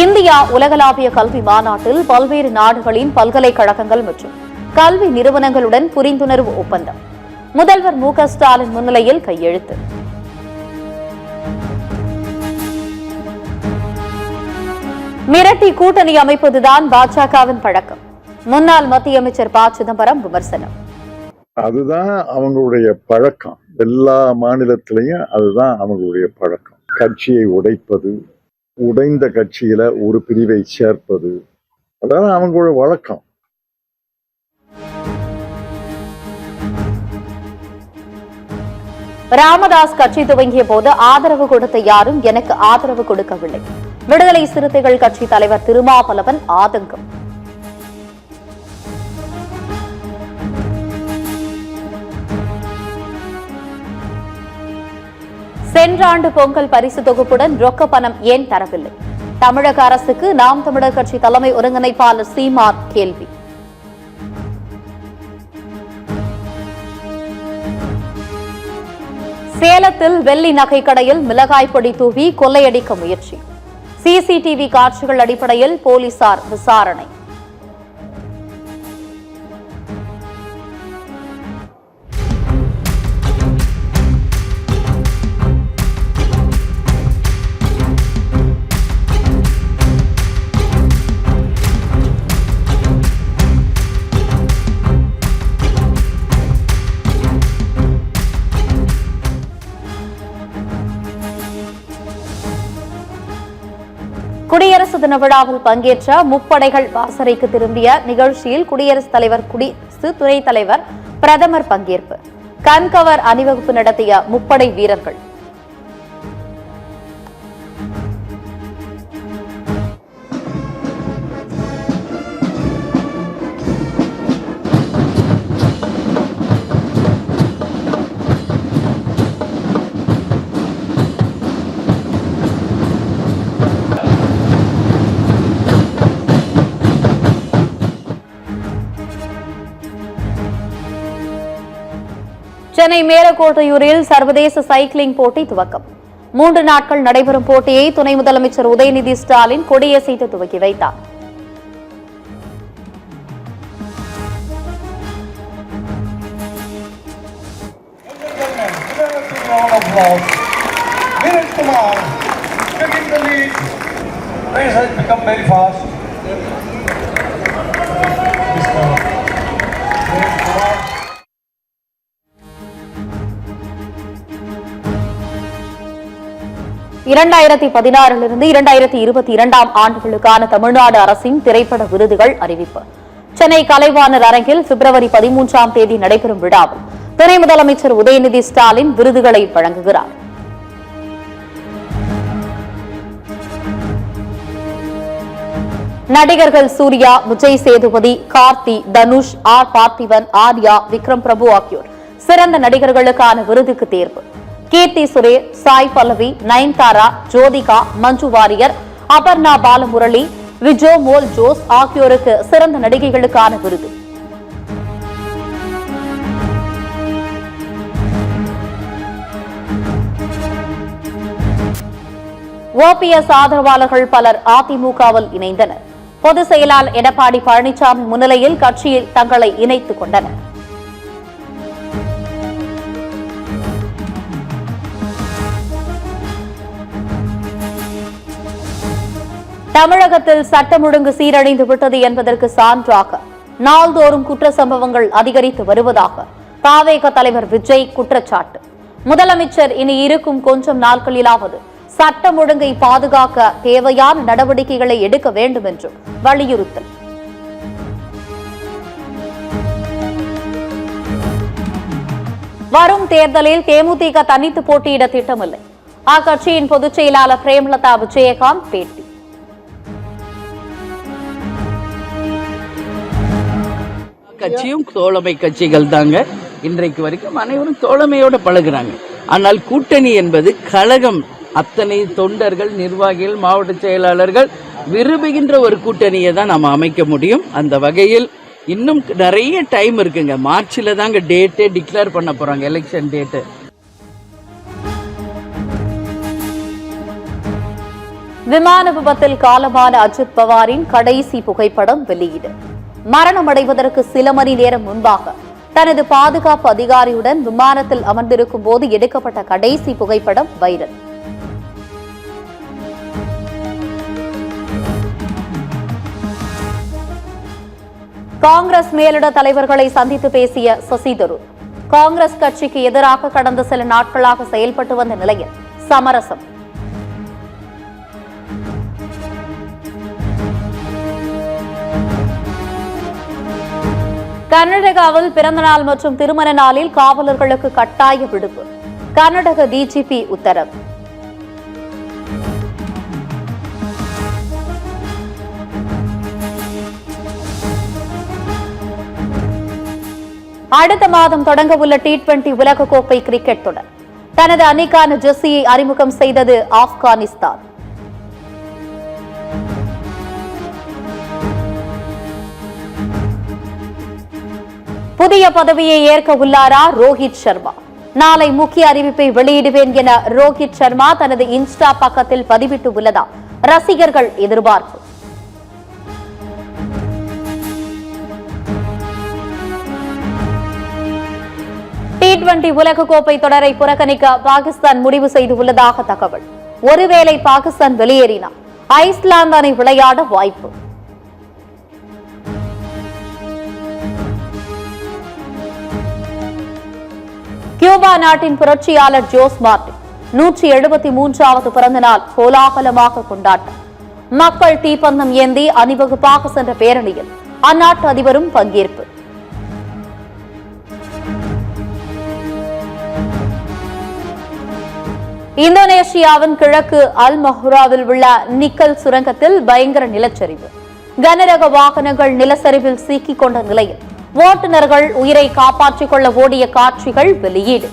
India உலகளாவிய கல்வி மாநாட்டில் பல்வேறு நாடுகளின் பல்கலைக்கழகங்கள் மற்றும் கல்வி நிறுவனங்களுடன் புரிந்துணர்வு ஒப்பந்தம். முதல்வர் மு.க.ஸ்டாலின் முன்னிலையில் கையெழுத்து. மிரட்டி கூட்டணி அமைப்பதுதான் பாஜகவின் பழக்கம். முன்னாள் மத்திய அமைச்சர் ப. சிதம்பரம் விமர்சனம். அதுதான் அவங்களுடைய பழக்கம். எல்லா மாநிலத்திலையும் அதுதான் அவங்களுடைய பழக்கம். கட்சியை உடைப்பது, உடைந்த கட்சியில ஒரு பிரிவை சேர்ப்பது, அதான் அவங்களுடைய வழக்கம். ராமதாஸ் கட்சி துவங்கிய போது ஆதரவு கொடுத்த யாரும் எனக்கு ஆதரவு கொடுக்கவில்லை. விடுதலை சிறுத்தைகள் கட்சி தலைவர் திருமாவளவன் ஆதங்கம். சென்ற ஆண்டு பொங்கல் பரிசு தொகுப்புடன் ரொக்க பணம் ஏன் தரவில்லை? தமிழக அரசுக்கு நாம் தமிழர் கட்சி தலைமை ஒருங்கிணைப்பாளர் சீமான் கேள்வி. சேலத்தில் வெள்ளி நகை கடையில் மிளகாய் பொடி தூவி கொள்ளையடிக்க முயற்சி. சிசிடிவி காட்சிகள் அடிப்படையில் போலீசார் விசாரணை. குடியரசு தின விழாவில் பங்கேற்ற முப்படைகள் வாசறைக்கு திரும்பிய நிகழ்ச்சியில் குடியரசுத் தலைவர், குடியரசு துணைத் தலைவர், பிரதமர் பங்கேற்பு. கண்கவர் அணிவகுப்பு நடத்திய முப்படை வீரர்கள். சென்னை மேலக்கோட்டையூரில் சர்வதேச சைக்கிளிங் போட்டி துவக்கம். 3 நாட்கள் நடைபெறும் போட்டியை துணை முதலமைச்சர் உதயநிதி ஸ்டாலின் கொடியசைத்து துவக்கி வைத்தார். இரண்டாயிரத்தி 2016 2022 ஆண்டுகளுக்கான தமிழ்நாடு அரசின் திரைப்பட விருதுகள் அறிவிப்பு. சென்னை கலைவாணர் அரங்கில் பிப்ரவரி 13 நடைபெறும் விழாவில் துணை முதலமைச்சர் உதயநிதி ஸ்டாலின் விருதுகளை வழங்குகிறார். நடிகர்கள் சூர்யா, விஜய் சேதுபதி, கார்த்தி, தனுஷ், ஆர் பார்த்திபன், ஆர்யா, விக்ரம் பிரபு ஆகியோர் சிறந்த நடிகர்களுக்கான விருதுக்கு தேர்வு. கீர்த்தி சுரேஷ், சாய் பல்லவி, நயன்தாரா, ஜோதிகா, மஞ்சு வாரியர், அபர்ணா பாலமுரளி, விஜோ மோல் ஜோஸ் ஆகியோருக்கு சிறந்த நடிகைகளுக்கான விருது. ஓபிஎஸ் ஆதரவாளர்கள் பலர் அதிமுகவில் இணைந்தனர். பொதுச் செயலாளர் எடப்பாடி பழனிசாமி முன்னிலையில் கட்சியில் தங்களை இணைத்துக் கொண்டனர். தமிழகத்தில் சட்டம் ஒழுங்கு சீரழிந்து விட்டது என்பதற்கு சான்றாக நாள்தோறும் குற்ற சம்பவங்கள் அதிகரித்து வருவதாக தாவேக தலைவர் விஜய் குற்றச்சாட்டு. முதலமைச்சர் இனி இருக்கும் கொஞ்சம் நாட்களிலாவது சட்டம் ஒழுங்கை பாதுகாக்க தேவையான நடவடிக்கைகளை எடுக்க வேண்டும் என்றும் வலியுறுத்தல். வரும் தேர்தலில் தேமுதிக தனித்து போட்டியிட திட்டமில்லை. அக்கட்சியின் பொதுச் செயலாளர் பிரேமலதா விஜயகாந்த் பேட்டி. கட்சியும் தோழமை கட்சிகள் தாங்க. இன்றைக்கு வரைக்கும் அனைவரும் தோழமையோட பழகுறாங்க. ஆனால் கூட்டணி என்பது கழகம், அத்தனை தொண்டர்கள், நிர்வாகிகள், மாவட்ட செயலாளர்கள் விரும்புகின்ற ஒரு கூட்டணியை தான் நம்ம அமைக்க முடியும். அந்த வகையில் இன்னும் நிறைய டைம் இருக்குங்க. மார்ச்ல தாங்க டேட்டே டிக்ளேர் பண்ண போறாங்க, எலெக்ஷன் டேட்டு. விமான விபத்தில் காலமான அஜித் பவாரின் கடைசி புகைப்படம் வெளியீடு. மரணமடைவதற்கு சில மணி நேரம் முன்பாக தனது பாதுகாப்பு அதிகாரியுடன் விமானத்தில் அமர்ந்திருக்கும் போது எடுக்கப்பட்ட கடைசி புகைப்படம் வைரல். காங்கிரஸ் மேலிட தலைவர்களை சந்தித்து பேசிய சசி தரூர், காங்கிரஸ் கட்சிக்கு எதிராக கடந்த சில நாட்களாக செயல்பட்டு வந்த நிலையில் சமரசம். கர்நாடகாவில் பிறந்தநாள் மற்றும் திருமண நாளில் காவலர்களுக்கு கட்டாய விடுப்பு. கர்நாடக டிஜிபி உத்தரவு. அடுத்த மாதம் தொடங்கவுள்ள T20 உலகக்கோப்பை கிரிக்கெட் தொடர். தனது அணிக்கான ஜெர்சியை அறிமுகம் செய்தது ஆப்கானிஸ்தான். புதிய பதவியை ஏற்க உள்ளாரா ரோஹித் சர்மா? நாளை முக்கிய அறிவிப்பை வெளியிடுவேன் என ரோஹித் சர்மா தனது இன்ஸ்டா பக்கத்தில் பதிவிட்டு உள்ளதா ரசிகர்கள் எதிர்பார்ப்பு. T20 உலகக்கோப்பை தொடரை புறக்கணிக்க பாகிஸ்தான் முடிவு செய்துள்ளதாக தகவல். ஒருவேளை பாகிஸ்தான் வெளியேறினால் ஐஸ்லாந்து அணி விளையாட வாய்ப்பு. கியூபா நாட்டின் புரட்சியாளர் ஜோஸ் மார்டின் 173வது பிறந்த நாள் கோலாகலமாக கொண்டாட்டம். மக்கள் தீப்பந்தம் ஏந்தி அணிவகுப்பாக சென்ற பேரணியில் அந்நாட்டு அதிபரும் பங்கேற்பு. இந்தோனேஷியாவின் கிழக்கு அல் மஹ்ராவில் உள்ள நிக்கல் சுரங்கத்தில் பயங்கர நிலச்சரிவு. கனரக வாகனங்கள் நிலச்சரிவில் சிக்கிக் கொண்ட நிலையில் ஓட்டுநர்கள் உயிரை காப்பாற்றிக் கொள்ள ஓடிய காட்சிகள் வெளியீடு.